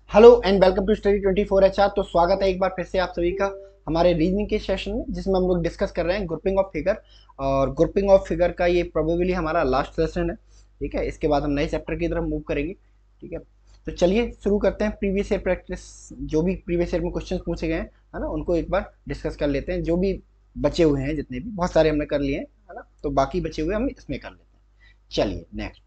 Hello and welcome to study 24 HR। तो स्वागत है एक बार फिर से आप सभी का हमारे रीजनिंग के सेशन में, जिसमें हम लोग डिस्कस कर रहे हैं ग्रुपिंग ऑफ फिगर। और ग्रुपिंग ऑफ फिगर का ये प्रोबेबली हमारा लास्ट सेशन है। ठीक है, इसके बाद हम नए चैप्टर की तरफ मूव करेंगे। ठीक है, तो चलिए शुरू करते हैं। प्रीवियस ईयर प्रैक्टिस, जो भी प्रीवियस ईयर में क्वेश्चन पूछे गए हैं, है ना, उनको एक बार डिस्कस कर लेते हैं। जो भी बचे हुए हैं, जितने भी, बहुत सारे हमने कर लिए हैं, है ना, तो बाकी बचे हुए हम इसमें कर लेते हैं। चलिए नेक्स्ट।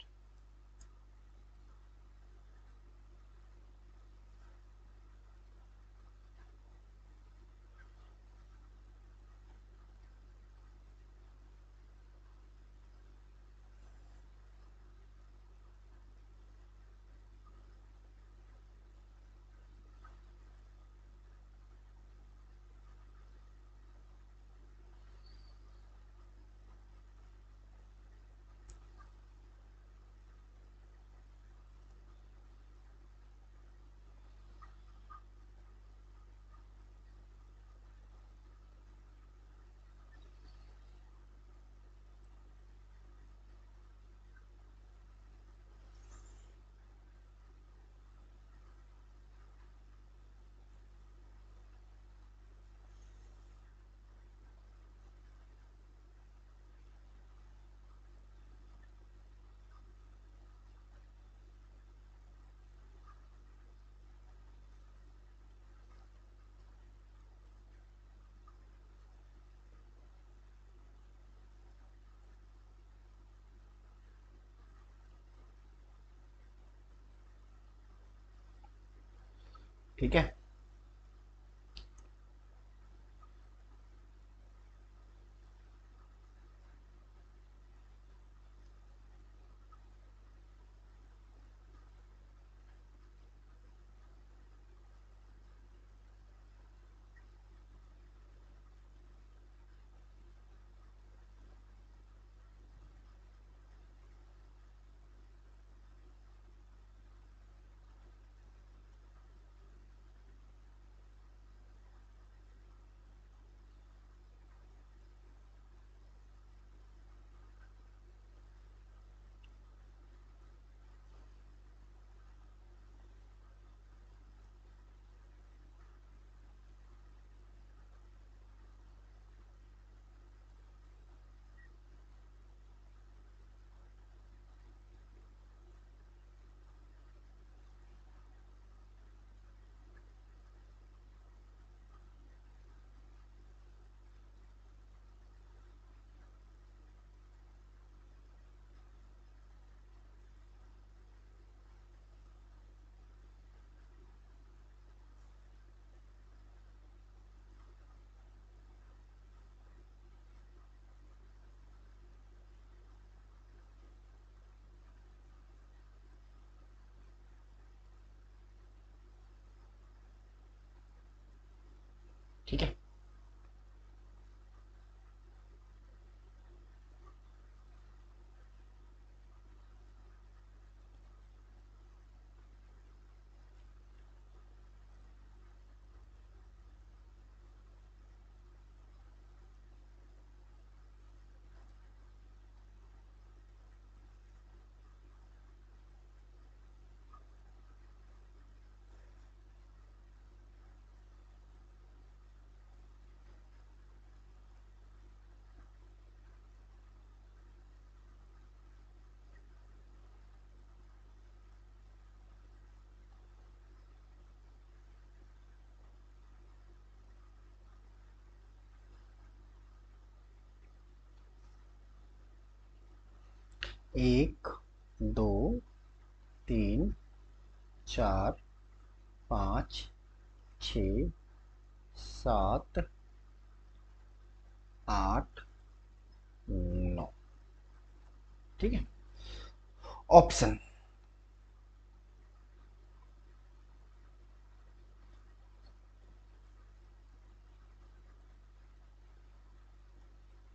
ठीक है, ठीक है। एक, दो, तीन, चार, पाँच, छ, सात, आठ, नौ। ठीक है। ऑप्शन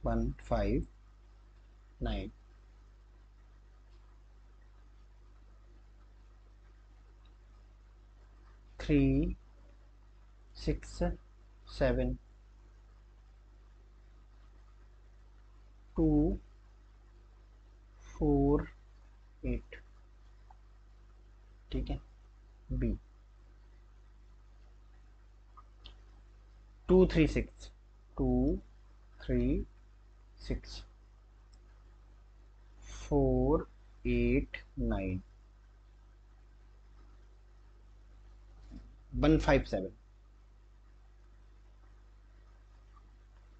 159, 3, 6, 7, 2, 4, 8। ठीक है। बी 236, 236, 489, 157,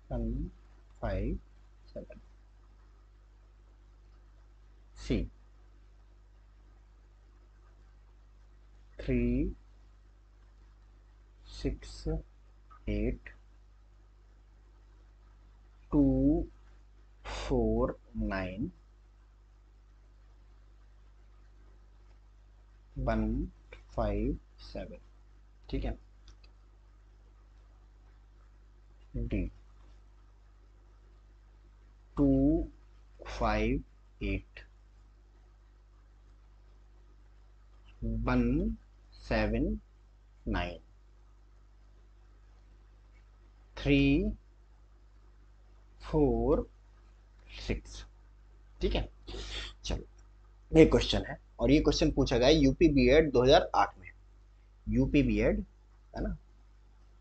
157, C 368 249 157, ठीक है। डी 258 179 346, ठीक है। चलो ये क्वेश्चन है, और ये क्वेश्चन पूछा गया यूपी बीएड 2008 में। यूपी बीएड है ना,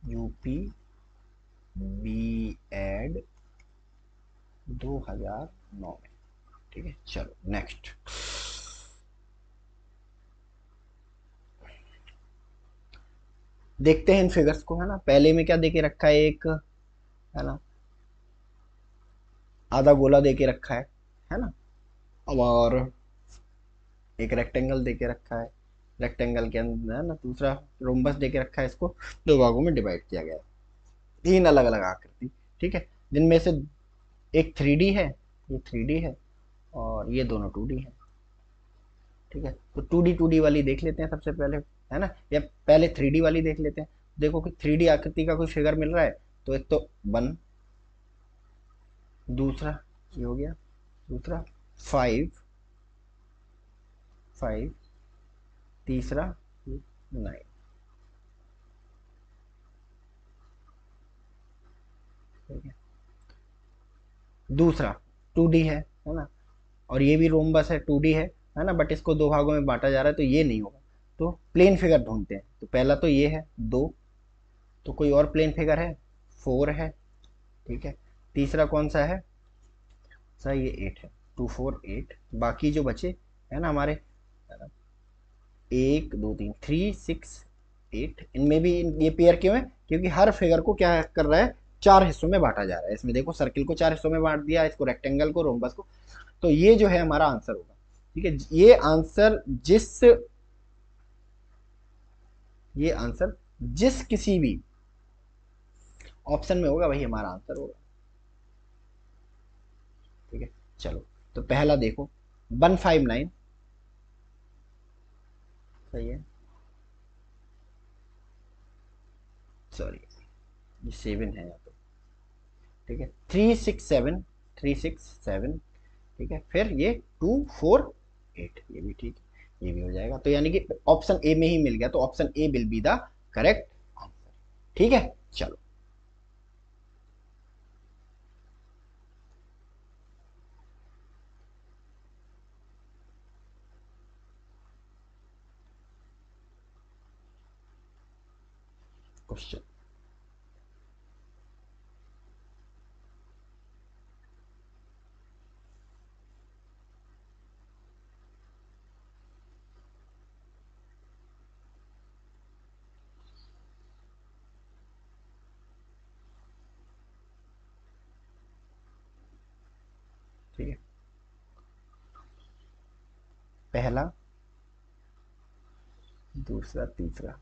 यूपी बीएड 2009 में, ठीक है। चलो नेक्स्ट देखते हैं इन फिगर्स को, है ना। पहले में क्या देके रखा है, एक है ना आधा गोला देके रखा है ना। अब और एक रेक्टेंगल देके रखा है, रेक्टेंगल के अंदर है ना दूसरा रोम्बस देके रखा है, इसको दो भागों में डिवाइड किया गया है, तीन अलग अलग आकृति, ठीक है। जिनमें से एक 3D है, ये 3D है, और ये दोनों 2D है, ठीक है। तो 2D वाली देख लेते हैं सबसे पहले, है ना, या पहले 3D वाली देख लेते हैं। देखो कि 3D आकृति का कोई फिगर मिल रहा है, तो एक तो 1, दूसरा ये हो गया, दूसरा 5, 5, तीसरा 9, ठीक है। दूसरा 2D है ना, और ये भी रोम्बस है, 2D है ना, बट इसको दो भागों में बांटा जा रहा है, तो ये नहीं होगा। तो प्लेन फिगर ढूंढते हैं, तो पहला तो ये है 2, तो कोई और प्लेन फिगर है, 4 है, ठीक है। तीसरा कौन सा है, सर ये 8 है, 2 4 8। बाकी जो बचे है ना हमारे, 1 2 3 3 6 8, इनमें भी ये पेयर क्यों है, क्योंकि हर फिगर को क्या कर रहा है, चार हिस्सों में बांटा जा रहा है। इसमें देखो सर्किल को चार हिस्सों में बांट दिया, इसको रेक्टेंगल को, रोम्बस को। तो ये जो है हमारा आंसर होगा, ठीक है। ये आंसर जिस किसी भी ऑप्शन में होगा, वही हमारा आंसर होगा, ठीक है। चलो तो पहला देखो 159, सही है, सॉरी ये 7 है यहाँ पे, ठीक है। 367, 367, ठीक है। फिर ये 248, ये भी ठीक है, ये भी हो जाएगा। तो यानी कि ऑप्शन ए में ही मिल गया, तो option A will be the correct answer, ठीक है। चलो क्वेश्चन, ठीक है। पहला, दूसरा, तीसरा,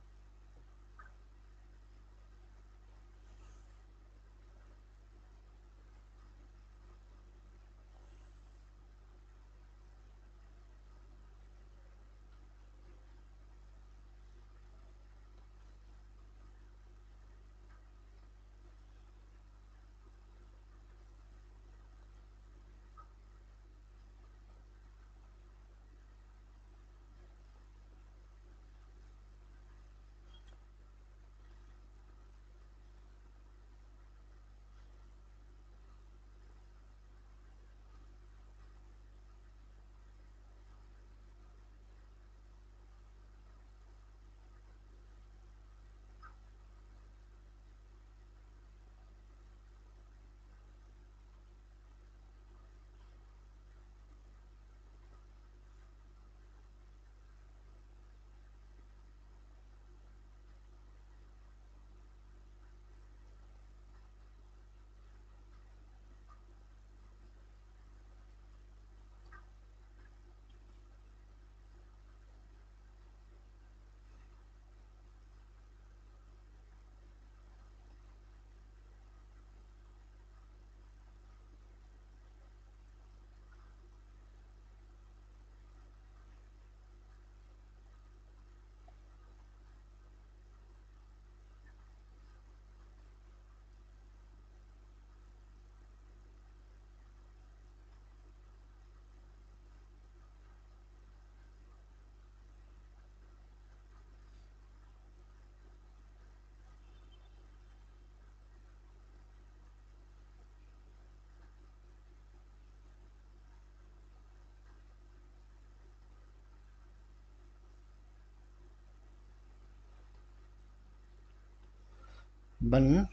one,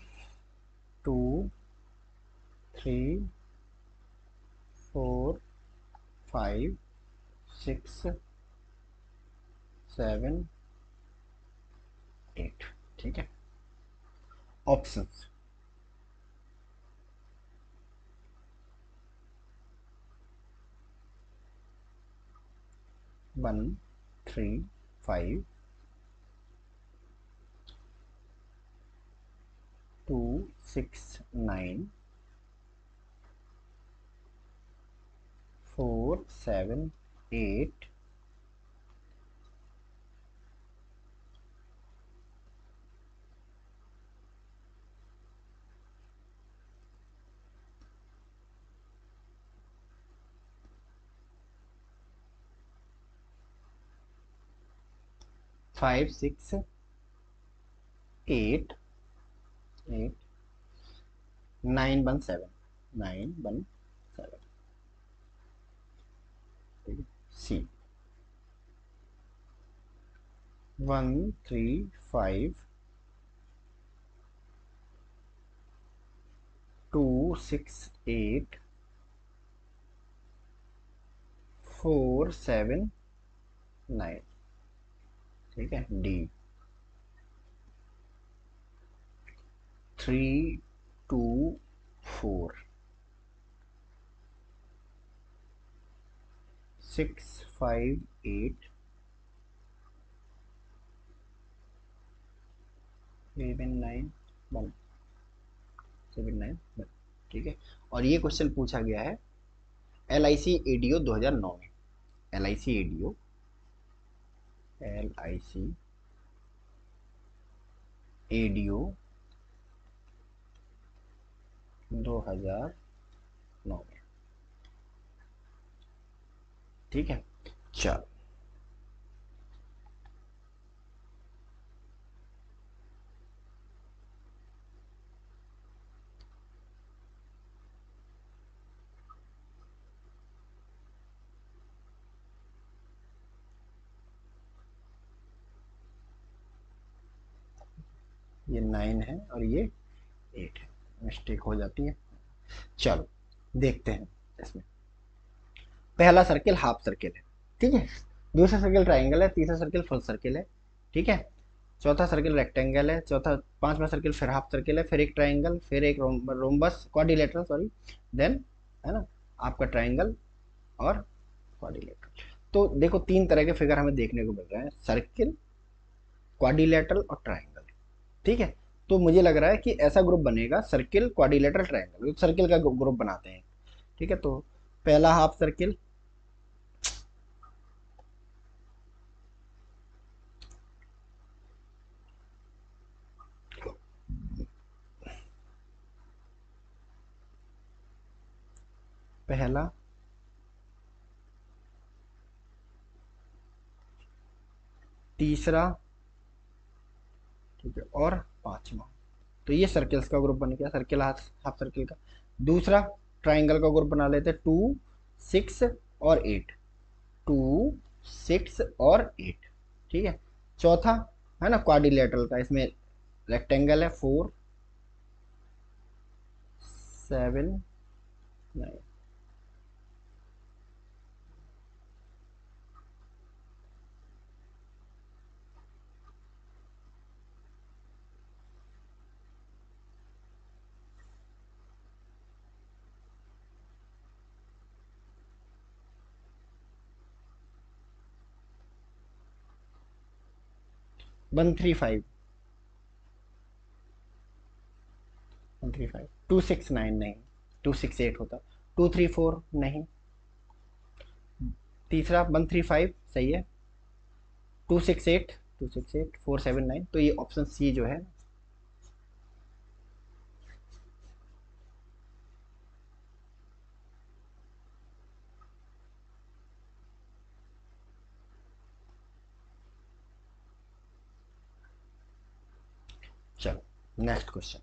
two, three, four, five, six, seven, eight. ठीक है। ऑप्शंस, 1, 3, 5, 2, 6, 9, 4, 7, 8, 5, 6, 8, 8, 9, 1, 7, 9, 1, 7। सी, 1, 3, 5, 2, 6, 8, 4, 7, 9। ठीक है। डी, 3, 2, 4, 6, 5, 8, 7, 9, 1, 7, 9, 1। ठीक है। और ये क्वेश्चन पूछा गया है एल आई सी एडीओ 2009 में। L I C ADO, L I C ADO 2009 में। ठीक है। चलो, ये 9 है और ये 8 है, मिस्टेक हो जाती है। चलो देखते हैं इसमें। पहला सर्किल हाफ सर्किल है। ठीक है। दूसरा सर्किल ट्राइंगल है, तीसरा सर्किल फुल सर्किल है। ठीक है। चौथा सर्किल रेक्टेंगल है, चौथा पांचवा सर्किल फिर हाफ सर्किल है, फिर एक ट्राइंगल, फिर एक रोम्बस क्वाड्रिलेटरल, सॉरी, देन, है ना, आपका ट्राइंगल और क्वाड्रिलेटरल। तो देखो तीन तरह के फिगर हमें देखने को मिल रहे हैं, सर्किल, क्वाड्रिलेटरल और ट्राइंगल। ठीक है। तो मुझे लग रहा है कि ऐसा ग्रुप बनेगा सर्किल क्वाड्रिलेटरल ट्राइंगल, सर्किल का ग्रुप बनाते हैं। ठीक है। तो पहला हाफ सर्किल, पहला, तीसरा, ठीक है, और पांचवा। तो ये सर्कल्स का ग्रुप बन गया, सर्किल हाफ हाफ सर्किल का। दूसरा ट्राइंगल का ग्रुप बना लेते, 2, 6 और 8। 2, 6 और 8। ठीक है। चौथा, है ना, क्वाड्रिलेटरल का, इसमें रेक्टेंगल है, 4, 7, 9। 135, 135, 269 नहीं, 268 होता, 234 नहीं। तीसरा 135 सही है, 268, 268, 479। तो ये ऑप्शन सी जो है। चलो नेक्स्ट क्वेश्चन।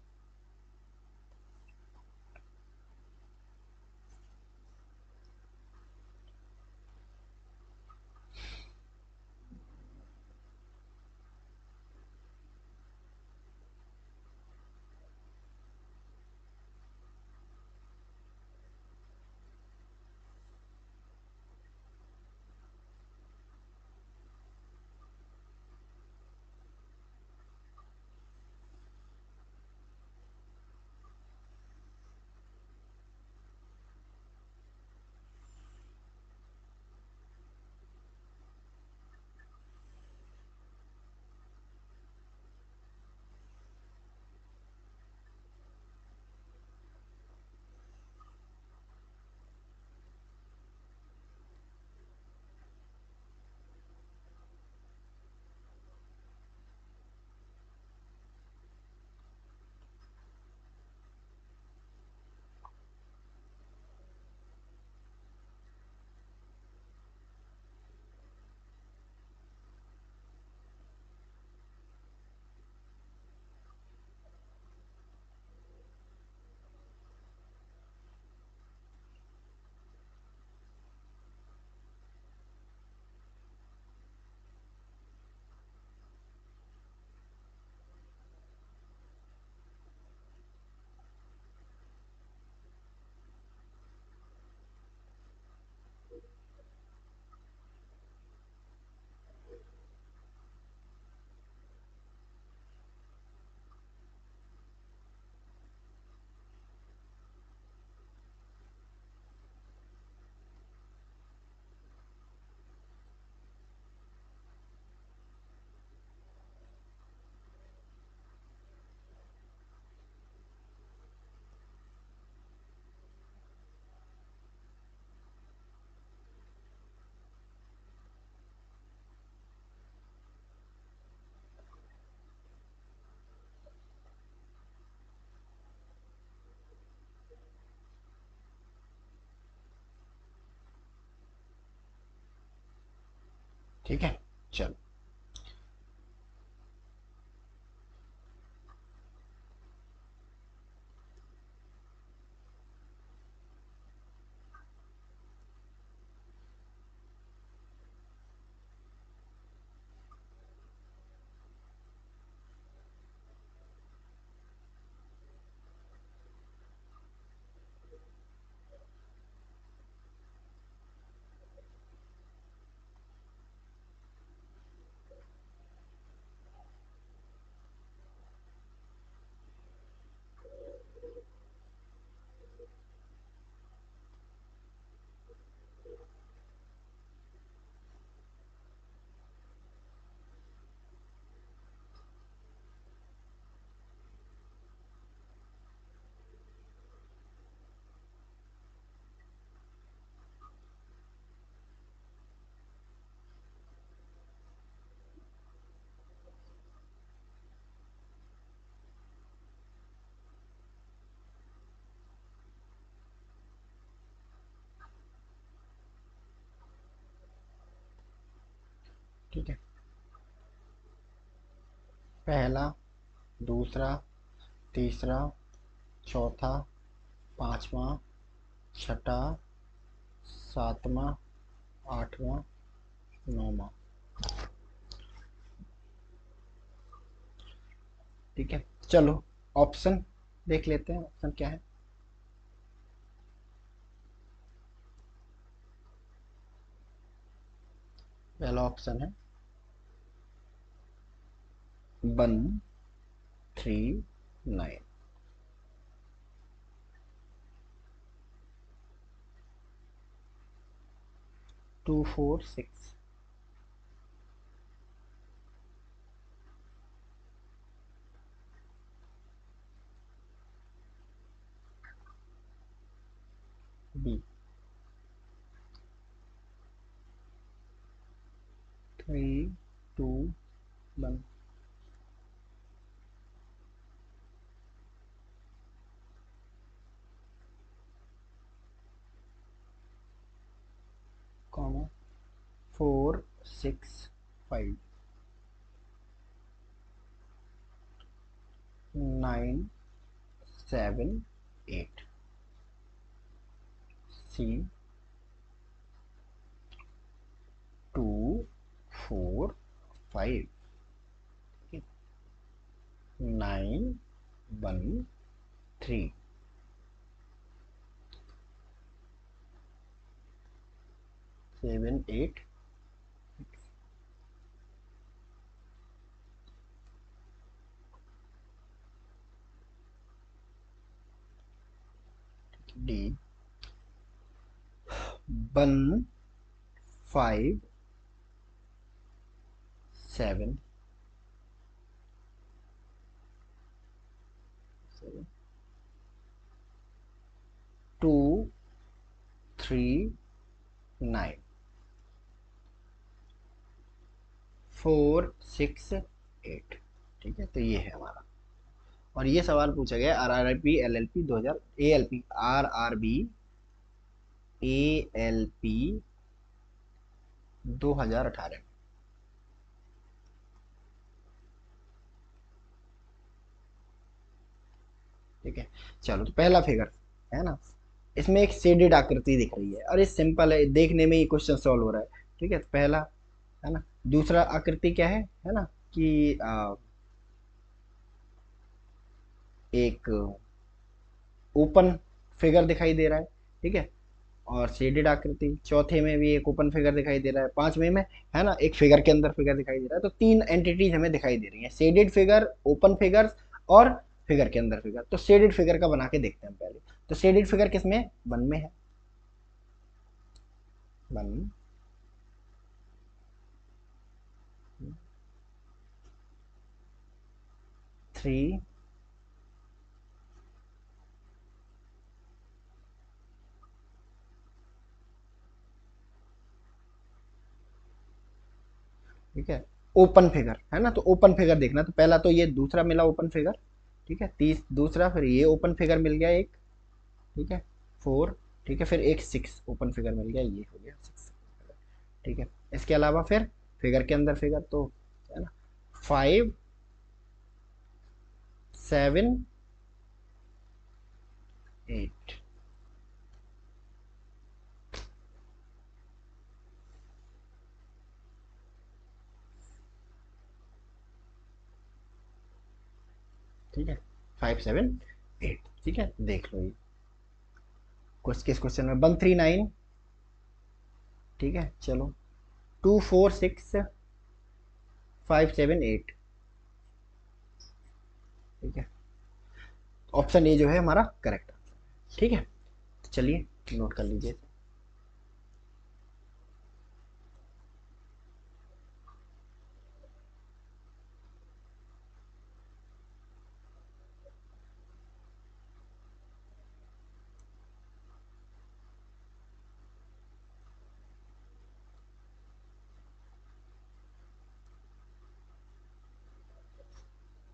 ठीक है, चलो। ठीक है, पहला, दूसरा, तीसरा, चौथा, पांचवा, छठा, सातवां, आठवां, नौवां। ठीक है, चलो ऑप्शन देख लेते हैं, ऑप्शन क्या है। पहला ऑप्शन है 139, 246, बी 321, कॉमा 465, 978, सी 245, 913, सेवन एट, डी 157, 239, 468। ठीक है, तो ये है हमारा। और ये सवाल पूछा गया RRB LLP 2000, ALP RRB ALP 2018 में। ठीक है, चलो तो पहला फिगर है ना, इसमें एक शेडेड आकृति दिख रही है और ये सिंपल है, देखने में ही क्वेश्चन सॉल्व हो रहा है। ठीक है, तो पहला है ना। दूसरा आकृति क्या है ना, कि एक ओपन फिगर दिखाई दे रहा है। ठीक है, और शेडेड आकृति, चौथे में भी एक ओपन फिगर दिखाई दे रहा है, पांचवें में है ना एक फिगर के अंदर फिगर दिखाई दे रहा है। तो तीन एंटिटीज हमें दिखाई दे रही हैं, शेडेड फिगर, ओपन फिगर और फिगर के अंदर फिगर। तो शेडेड फिगर का बना के देखते हैं पहले। तो शेडेड फिगर किसमें, वन में है, वन, थ्री, ठीक है, ओपन फिगर है ना। तो ओपन फिगर देखना, तो पहला तो ये दूसरा मिला ओपन फिगर। ठीक है, दूसरा, फिर ये ओपन फिगर मिल गया एक। ठीक है, फोर। ठीक है, फिर एक सिक्स ओपन फिगर मिल गया, ये हो गया सिक्स। ठीक है, इसके अलावा फिर फिगर के अंदर फिगर तो है ना, 5 7 8। ठीक है, 5 7 8। ठीक है, देख लो ये कुछ किस क्वेश्चन में 139। ठीक है चलो, 2 4 6 5 7 8। ठीक है, ऑप्शन ए जो है हमारा करेक्ट आंसर। ठीक है, तो चलिए नोट कर लीजिए।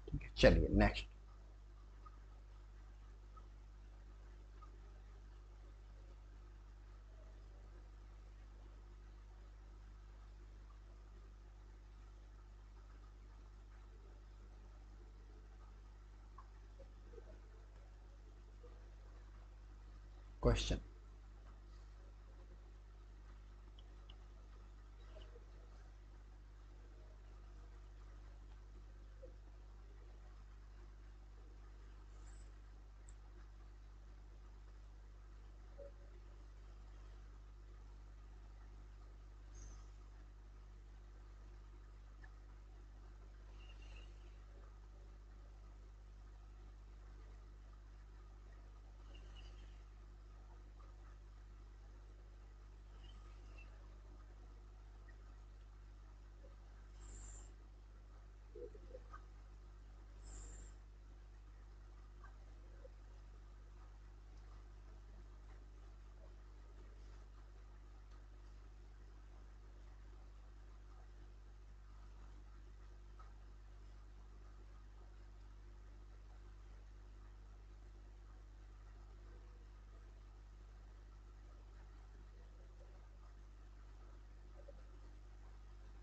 ठीक है, चलिए नेक्स्ट क्वेश्चन।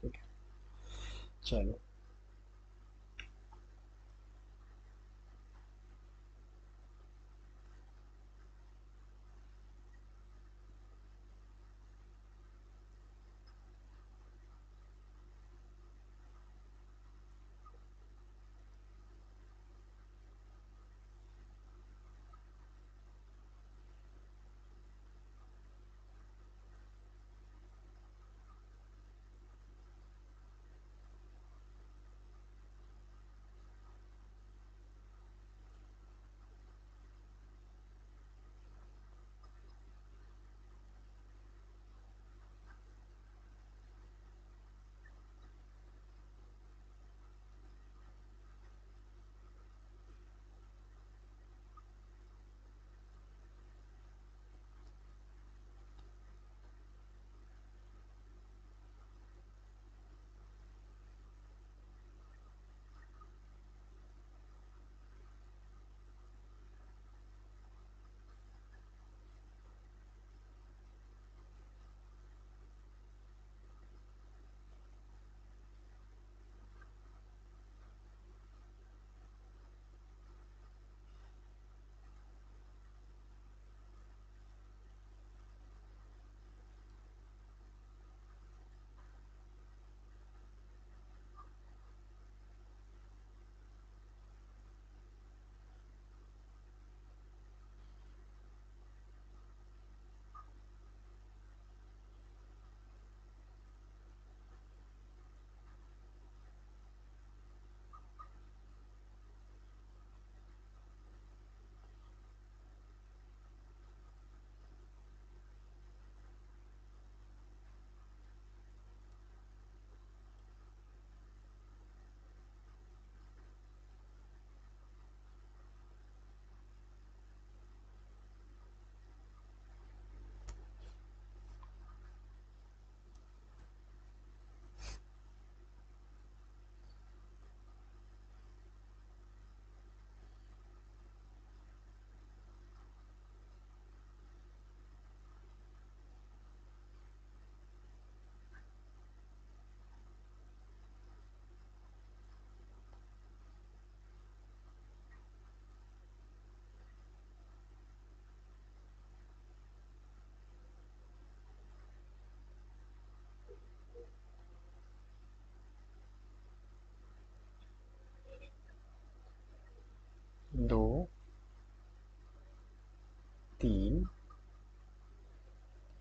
ठीक है चलो,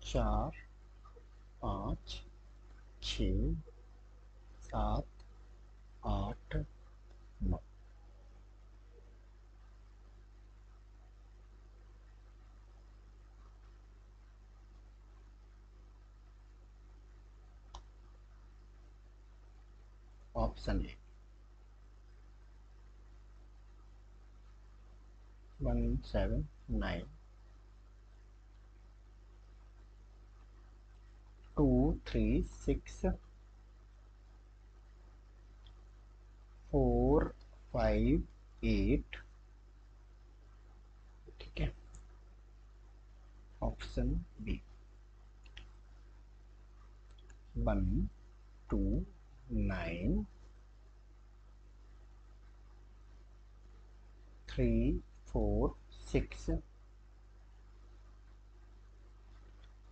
4 5 6 7 8 9। Option A 179 2 3 6 4 5 8। ठीक है, ऑप्शन बी 1 2 9 3 4 6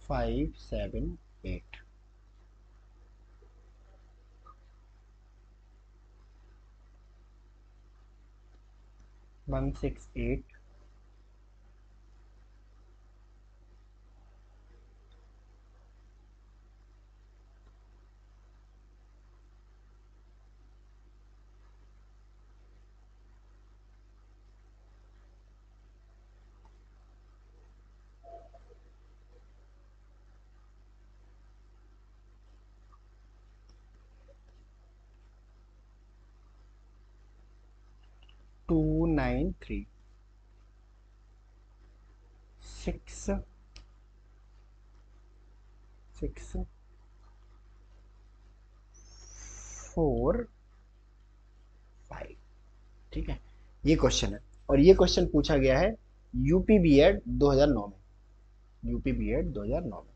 5 7 8। 168 293 6 6 4 5। ठीक है, ये क्वेश्चन है और ये क्वेश्चन पूछा गया है यूपी बीएड 2009 में। यूपी बीएड 2009 में।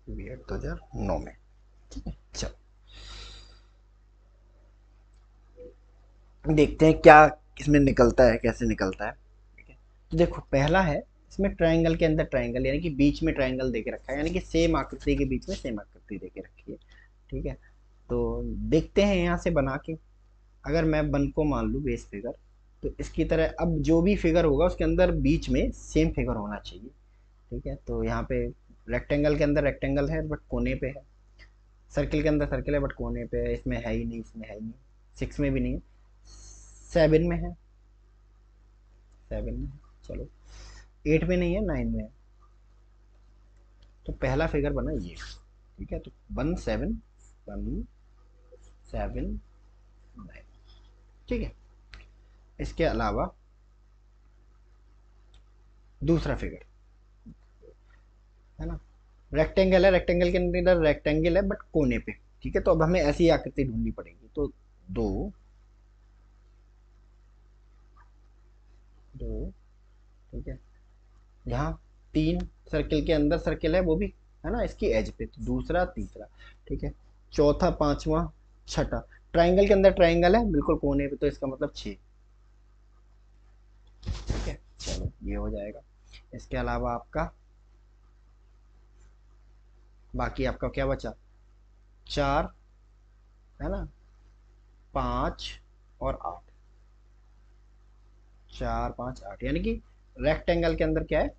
बीएड 2009 में। ठीक है, चलो देखते हैं क्या इसमें निकलता है, कैसे निकलता है। ठीक है, तो देखो पहला है, इसमें ट्रायंगल के अंदर ट्रायंगल यानी कि बीच में ट्रायंगल देके रखा है, यानी कि सेम आकृति के बीच में सेम आकृति देके रखी है। ठीक है, तो देखते हैं यहाँ से बना के। अगर मैं 1 को मान लूँ बेस फिगर, तो इसकी तरह अब जो भी फिगर होगा उसके अंदर बीच में सेम फिगर होना चाहिए। ठीक है, तो यहाँ पे रेक्टेंगल के अंदर रेक्टेंगल है बट कोने पे है, सर्किल के अंदर सर्किल है बट कोने पे है, इसमें है ही नहीं, इसमें है ही नहीं, 6 में भी नहीं है, 7 में है, 7 में है, चलो 8 में नहीं है, 9 में है। तो पहला फिगर बना ये। ठीक है, तो 1 7 9। ठीक है, इसके अलावा दूसरा फिगर है ना, रेक्टेंगल है, रेक्टेंगल के अंदर रेक्टेंगल है बट कोने पे। ठीक है, तो अब हमें ऐसी आकृति ढूंढनी पड़ेगी। तो दो दो ठीक है, यहाँ 3 सर्किल के अंदर सर्किल है, वो भी है ना इसकी एज पे, तो दूसरा तीसरा। ठीक है, चौथा पांचवा छठा, ट्राइंगल के अंदर ट्राइंगल है बिल्कुल कोने पे, तो इसका मतलब 6। ठीक है, चलो ये हो जाएगा। इसके अलावा आपका बाकी आपका क्या बचा, 4 है ना, 5 और 8। 4 5 8 यानी कि रेक्टेंगल के अंदर क्या है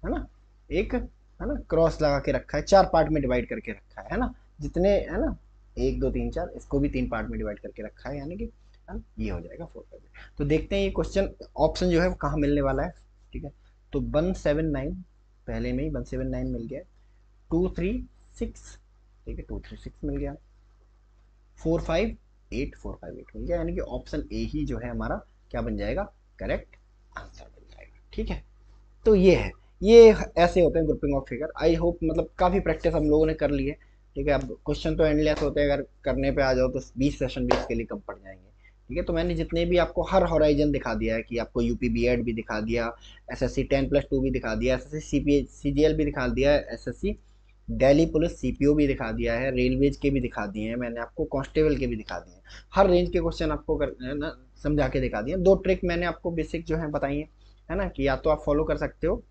ना, एक है ना क्रॉस लगा के रखा है, 4 पार्ट में डिवाइड करके रखा है ना, जितने है ना 1 2 3 4, इसको भी 3 पार्ट में डिवाइड करके रखा है, यानी कि है ना, ये हो जाएगा 4 5। तो देखते हैं ये क्वेश्चन ऑप्शन जो है वो कहाँ मिलने वाला है। ठीक है, तो 179 पहले में ही 179 मिल गया, 236। ठीक है, 236 मिल गया, 458 मिल गया, यानी कि ऑप्शन ए ही जो है हमारा क्या बन जाएगा, करेक्ट आंसर बन जाएगा। ठीक है, तो ये है, ये ऐसे होते हैं grouping of figure. I hope मतलब काफ़ी प्रैक्टिस हम लोगों ने कर ली है। ठीक है, अब क्वेश्चन तो एंडलेस होते हैं, अगर करने पे आ जाओ तो 20 सेशन भी इसके लिए कम पड़ जाएंगे। ठीक है, तो मैंने जितने भी आपको हर हॉराइजन दिखा दिया है, कि आपको यूपी बीएड भी दिखा दिया, एसएससी 10+2 भी दिखा दिया, एसएससी सीपीए सीजीएल भी दिखा दिया, एसएससी दिल्ली पुलिस सीपीओ भी दिखा दिया है, रेलवेज के भी दिखा दिए हैं मैंने आपको, कांस्टेबल के भी दिखा दिए हैं, हर रेंज के क्वेश्चन आपको ना समझा के दिखा दिए। 2 ट्रिक मैंने आपको बेसिक जो है बताई है ना, कि या तो आप फॉलो कर सकते हो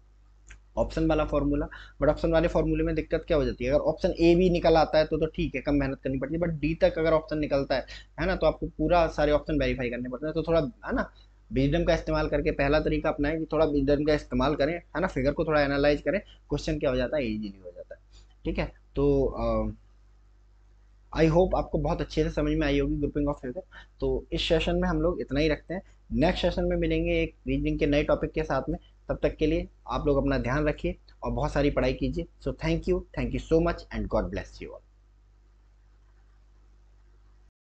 ऑप्शन वाला फॉर्मूला। बट ऑप्शन वाले फॉर्मूले में दिक्कत क्या हो जाती है, अगर ऑप्शन ए भी निकल आता है तो ठीक है, कम मेहनत करनी पड़ती है, बट डी तक अगर ऑप्शन निकलता है ना, तो आपको पूरा सारे ऑप्शन वेरीफाई करने पड़ते हैं। तो थोड़ा है ना, विजडम का इस्तेमाल करके पहला तरीका अपनाएं कि थोड़ा विजडम का इस्तेमाल करें, है ना, फिगर को थोड़ा एनालाइज करें, क्वेश्चन क्या हो जाता है, इजीली हो जाता है। ठीक है, तो आई होप आपको बहुत अच्छे से समझ में आई होगी ग्रुपिंग ऑफ फिगर। तो इस सेशन में हम लोग इतना ही रखते हैं, नेक्स्ट सेशन में मिलेंगे एक रीजनिंग के नए टॉपिक के साथ में। तब तक के लिए आप लोग अपना ध्यान रखिए और बहुत सारी पढ़ाई कीजिए। So thank you so much and God bless you all.